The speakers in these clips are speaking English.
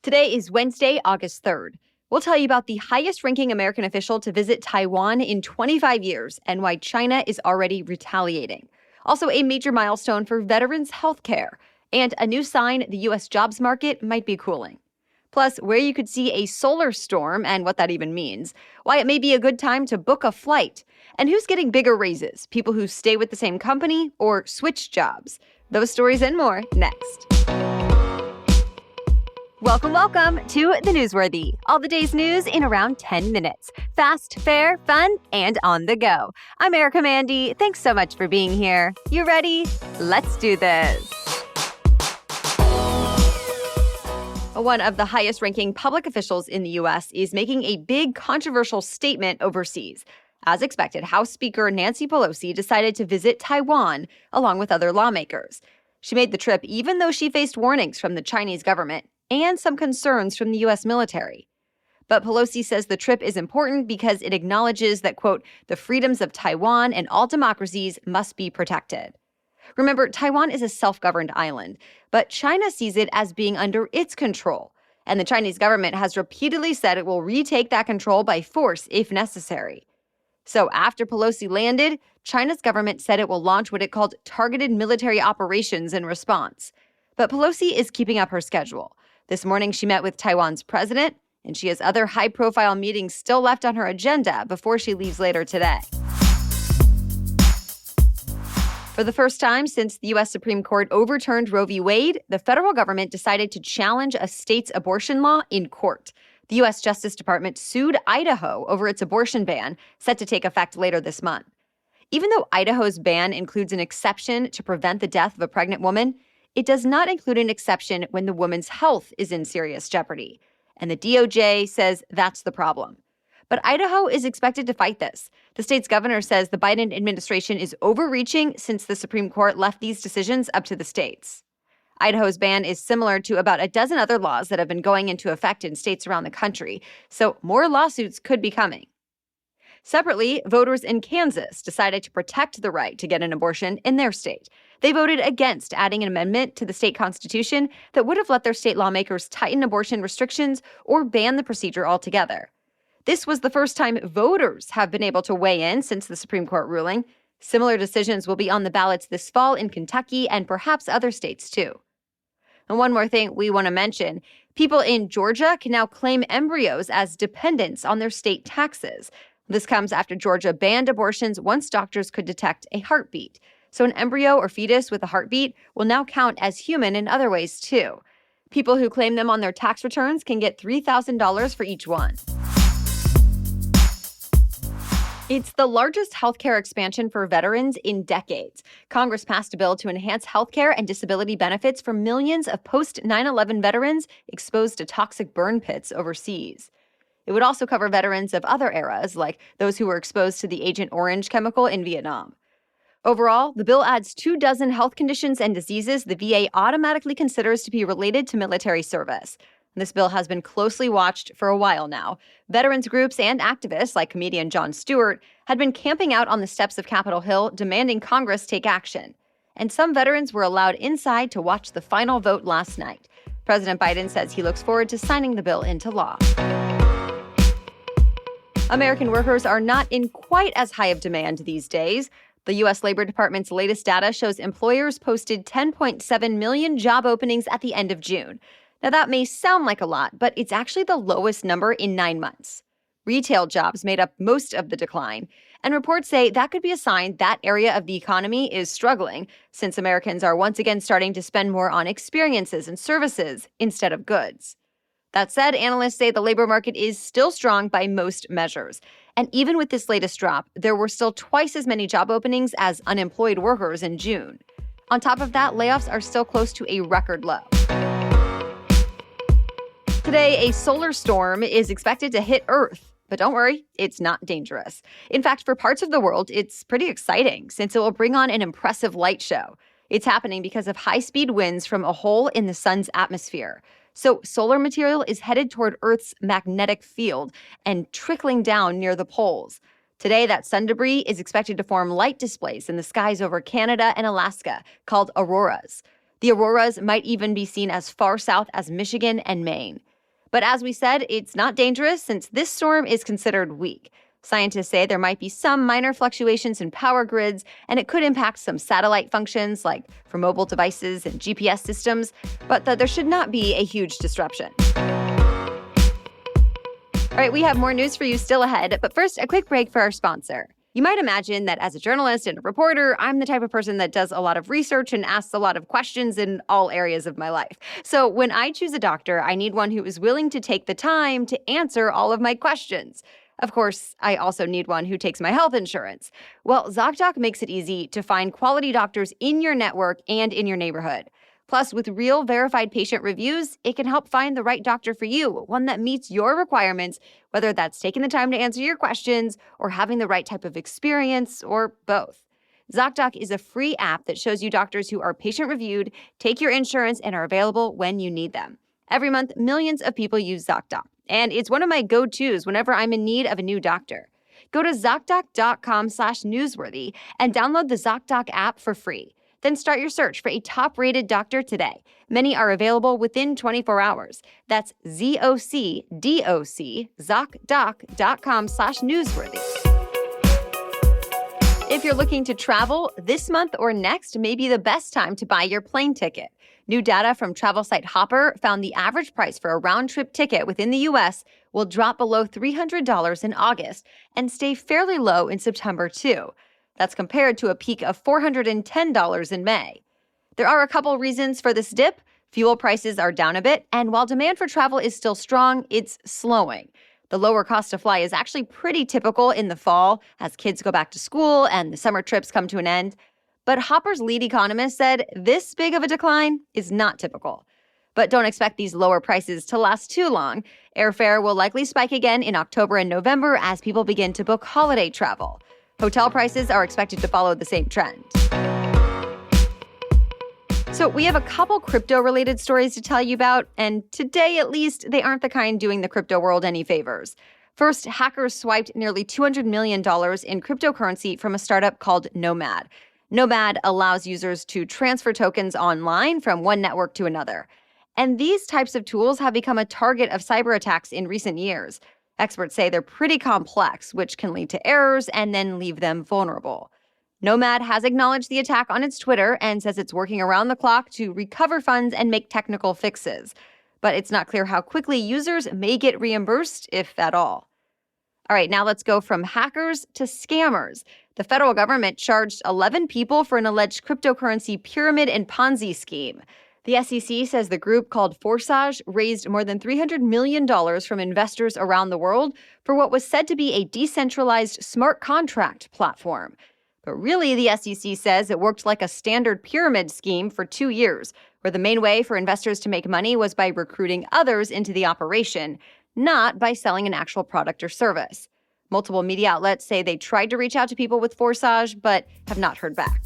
Today is Wednesday, August 3rd. We'll tell you about the highest-ranking American official to visit Taiwan in 25 years and why China is already retaliating. Also, a major milestone for veterans' health care and a new sign the U.S. jobs market might be cooling. Plus, where you could see a solar storm and what that even means, why it may be a good time to book a flight, and who's getting bigger raises, people who stay with the same company or switch jobs. Those stories and more next. Welcome to The Newsworthy. All the day's news in around 10 minutes. Fast, fair, fun, and on the go. I'm Erica Mandy. Thanks so much for being here. You ready? Let's do this. One of the highest-ranking public officials in the U.S. is making a big controversial statement overseas. As expected, House Speaker Nancy Pelosi decided to visit Taiwan along with other lawmakers. She made the trip even though she faced warnings from the Chinese government and some concerns from the U.S. military. But Pelosi says the trip is important because it acknowledges that, quote, the freedoms of Taiwan and all democracies must be protected. Remember, Taiwan is a self-governed island, but China sees it as being under its control. And the Chinese government has repeatedly said it will retake that control by force if necessary. So after Pelosi landed, China's government said it will launch what it called targeted military operations in response. But Pelosi is keeping up her schedule. This morning, she met with Taiwan's president, and she has other high-profile meetings still left on her agenda before she leaves later today. For the first time since the U.S. Supreme Court overturned Roe v. Wade, the federal government decided to challenge a state's abortion law in court. The U.S. Justice Department sued Idaho over its abortion ban, set to take effect later this month. Even though Idaho's ban includes an exception to prevent the death of a pregnant woman, it does not include an exception when the woman's health is in serious jeopardy. And the DOJ says that's the problem. But Idaho is expected to fight this. The state's governor says the Biden administration is overreaching since the Supreme Court left these decisions up to the states. Idaho's ban is similar to about a dozen other laws that have been going into effect in states around the country, so more lawsuits could be coming. Separately, voters in Kansas decided to protect the right to get an abortion in their state. They voted against adding an amendment to the state constitution that would have let their state lawmakers tighten abortion restrictions or ban the procedure altogether. This was the first time voters have been able to weigh in since the Supreme Court ruling. Similar decisions will be on the ballots this fall in Kentucky and perhaps other states too. And one more thing we want to mention, people in Georgia can now claim embryos as dependents on their state taxes. This comes after Georgia banned abortions once doctors could detect a heartbeat. So an embryo or fetus with a heartbeat will now count as human in other ways too. People who claim them on their tax returns can get $3,000 for each one. It's the largest healthcare expansion for veterans in decades. Congress passed a bill to enhance healthcare and disability benefits for millions of post-9/11 veterans exposed to toxic burn pits overseas. It would also cover veterans of other eras, like those who were exposed to the Agent Orange chemical in Vietnam. Overall, the bill adds 24 health conditions and diseases the VA automatically considers to be related to military service. This bill has been closely watched for a while now. Veterans groups and activists, like comedian Jon Stewart, had been camping out on the steps of Capitol Hill demanding Congress take action. And some veterans were allowed inside to watch the final vote last night. President Biden says he looks forward to signing the bill into law. American workers are not in quite as high of demand these days. The U.S. Labor Department's latest data shows employers posted 10.7 million job openings at the end of June. Now, that may sound like a lot, but it's actually the lowest number in 9 months. Retail jobs made up most of the decline, and reports say that could be a sign that area of the economy is struggling, since Americans are once again starting to spend more on experiences and services instead of goods. That said, analysts say the labor market is still strong by most measures. And even with this latest drop, there were still twice as many job openings as unemployed workers in June. On top of that, layoffs are still close to a record low. Today, a solar storm is expected to hit Earth. But don't worry, it's not dangerous. In fact, for parts of the world, it's pretty exciting since it will bring on an impressive light show. It's happening because of high-speed winds from a hole in the sun's atmosphere. So solar material is headed toward Earth's magnetic field and trickling down near the poles. Today, that sun debris is expected to form light displays in the skies over Canada and Alaska called auroras. The auroras might even be seen as far south as Michigan and Maine. But as we said, it's not dangerous since this storm is considered weak. Scientists say there might be some minor fluctuations in power grids, and it could impact some satellite functions, like for mobile devices and GPS systems, but there should not be a huge disruption. All right, we have more news for you still ahead, but first, a quick break for our sponsor. You might imagine that as a journalist and a reporter, I'm the type of person that does a lot of research and asks a lot of questions in all areas of my life. So when I choose a doctor, I need one who is willing to take the time to answer all of my questions. Of course, I also need one who takes my health insurance. Well, ZocDoc makes it easy to find quality doctors in your network and in your neighborhood. Plus, with real verified patient reviews, it can help find the right doctor for you, one that meets your requirements, whether that's taking the time to answer your questions or having the right type of experience or both. ZocDoc is a free app that shows you doctors who are patient-reviewed, take your insurance, and are available when you need them. Every month, millions of people use ZocDoc, and it's one of my go-tos whenever I'm in need of a new doctor. Go to ZocDoc.com/newsworthy and download the ZocDoc app for free. Then start your search for a top-rated doctor today. Many are available within 24 hours. That's ZocDoc, ZocDoc.com/newsworthy. If you're looking to travel, this month or next may be the best time to buy your plane ticket. New data from travel site Hopper found the average price for a round-trip ticket within the U.S. will drop below $300 in August and stay fairly low in September, too. That's compared to a peak of $410 in May. There are a couple reasons for this dip. Fuel prices are down a bit, and while demand for travel is still strong, it's slowing. The lower cost to fly is actually pretty typical in the fall as kids go back to school and the summer trips come to an end. But Hopper's lead economist said this big of a decline is not typical. But don't expect these lower prices to last too long. Airfare will likely spike again in October and November as people begin to book holiday travel. Hotel prices are expected to follow the same trend. So we have a couple crypto-related stories to tell you about, and today at least, they aren't the kind doing the crypto world any favors. First, hackers swiped nearly $200 million in cryptocurrency from a startup called Nomad. Nomad allows users to transfer tokens online from one network to another. And these types of tools have become a target of cyber attacks in recent years. Experts say they're pretty complex, which can lead to errors and then leave them vulnerable. Nomad has acknowledged the attack on its Twitter and says it's working around the clock to recover funds and make technical fixes. But it's not clear how quickly users may get reimbursed, if at all. All right, now let's go from hackers to scammers. The federal government charged 11 people for an alleged cryptocurrency pyramid and Ponzi scheme. The SEC says the group called Forsage raised more than $300 million from investors around the world for what was said to be a decentralized smart contract platform. But really, the SEC says it worked like a standard pyramid scheme for 2 years, where the main way for investors to make money was by recruiting others into the operation, not by selling an actual product or service. Multiple media outlets say they tried to reach out to people with Forsage, but have not heard back.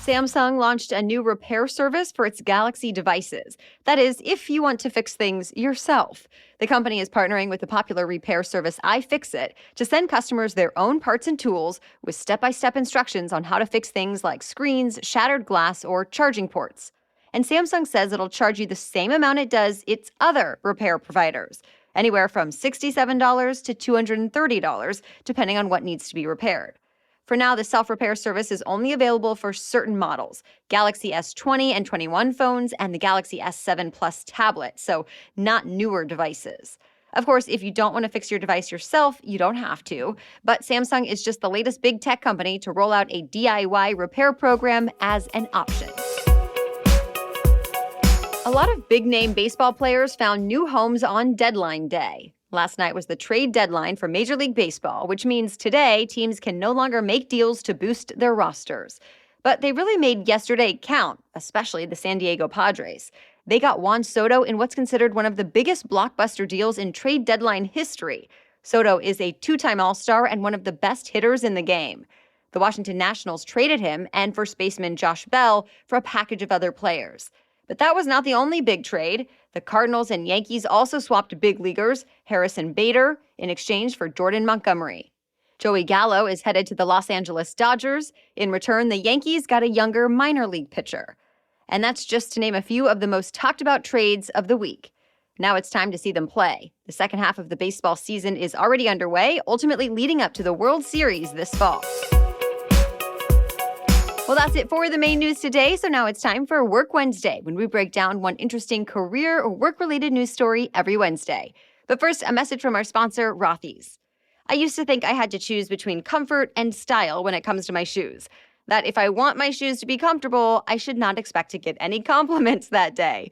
Samsung launched a new repair service for its Galaxy devices. That is, if you want to fix things yourself. The company is partnering with the popular repair service iFixit to send customers their own parts and tools with step-by-step instructions on how to fix things like screens, shattered glass, or charging ports. And Samsung says it'll charge you the same amount it does its other repair providers, anywhere from $67 to $230, depending on what needs to be repaired. For now, the self-repair service is only available for certain models, Galaxy S20 and 21 phones and the Galaxy S7 Plus tablet, so not newer devices. Of course, if you don't want to fix your device yourself, you don't have to, but Samsung is just the latest big tech company to roll out a DIY repair program as an option. A lot of big-name baseball players found new homes on deadline day. Last night was the trade deadline for Major League Baseball, which means today teams can no longer make deals to boost their rosters. But they really made yesterday count, especially the San Diego Padres. They got Juan Soto in what's considered one of the biggest blockbuster deals in trade deadline history. Soto is a two-time All-Star and one of the best hitters in the game. The Washington Nationals traded him and first baseman Josh Bell for a package of other players. But that was not the only big trade. The Cardinals and Yankees also swapped big leaguers Harrison Bader in exchange for Jordan Montgomery. Joey Gallo is headed to the Los Angeles Dodgers. In return, the Yankees got a younger minor league pitcher. And that's just to name a few of the most talked about trades of the week. Now it's time to see them play. The second half of the baseball season is already underway, ultimately leading up to the World Series this fall. Well, that's it for the main news today. So now it's time for Work Wednesday, when we break down one interesting career or work-related news story every Wednesday. But first, a message from our sponsor, Rothy's. I used to think I had to choose between comfort and style when it comes to my shoes. That if I want my shoes to be comfortable, I should not expect to get any compliments that day.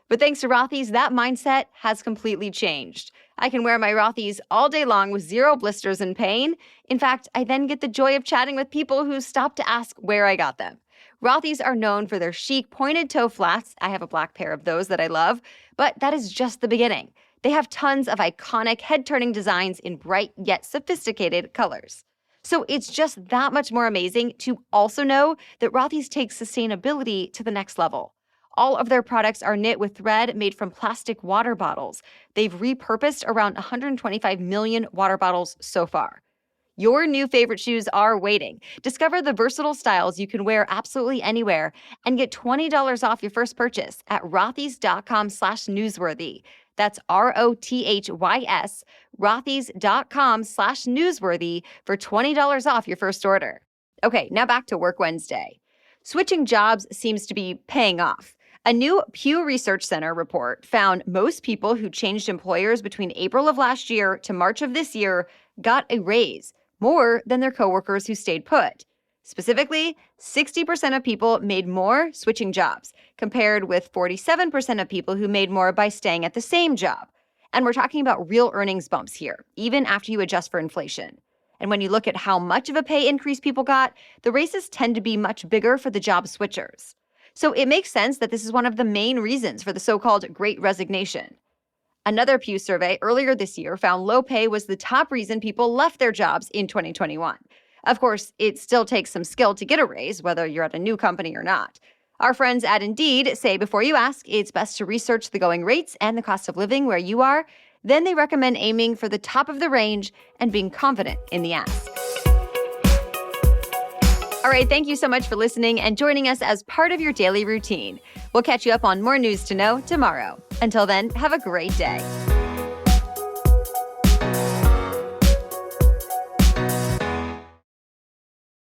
But thanks to Rothy's, that mindset has completely changed. I can wear my Rothy's all day long with zero blisters and pain. In fact, I then get the joy of chatting with people who stop to ask where I got them. Rothy's are known for their chic pointed toe flats. I have a black pair of those that I love, but that is just the beginning. They have tons of iconic head-turning designs in bright yet sophisticated colors. So it's just that much more amazing to also know that Rothy's takes sustainability to the next level. All of their products are knit with thread made from plastic water bottles. They've repurposed around 125 million water bottles so far. Your new favorite shoes are waiting. Discover the versatile styles you can wear absolutely anywhere and get $20 off your first purchase at rothys.com/newsworthy. That's ROTHYS, rothys.com/newsworthy for $20 off your first order. Okay, now back to Work Wednesday. Switching jobs seems to be paying off. A new Pew Research Center report found most people who changed employers between April of last year to March of this year got a raise, more than their coworkers who stayed put. Specifically, 60% of people made more switching jobs, compared with 47% of people who made more by staying at the same job. And we're talking about real earnings bumps here, even after you adjust for inflation. And when you look at how much of a pay increase people got, the raises tend to be much bigger for the job switchers. So it makes sense that this is one of the main reasons for the so-called Great Resignation. Another Pew survey earlier this year found low pay was the top reason people left their jobs in 2021. Of course, it still takes some skill to get a raise, whether you're at a new company or not. Our friends at Indeed say before you ask, it's best to research the going rates and the cost of living where you are. Then they recommend aiming for the top of the range and being confident in the ask. All right, thank you so much for listening and joining us as part of your daily routine. We'll catch you up on more news to know tomorrow. Until then, have a great day.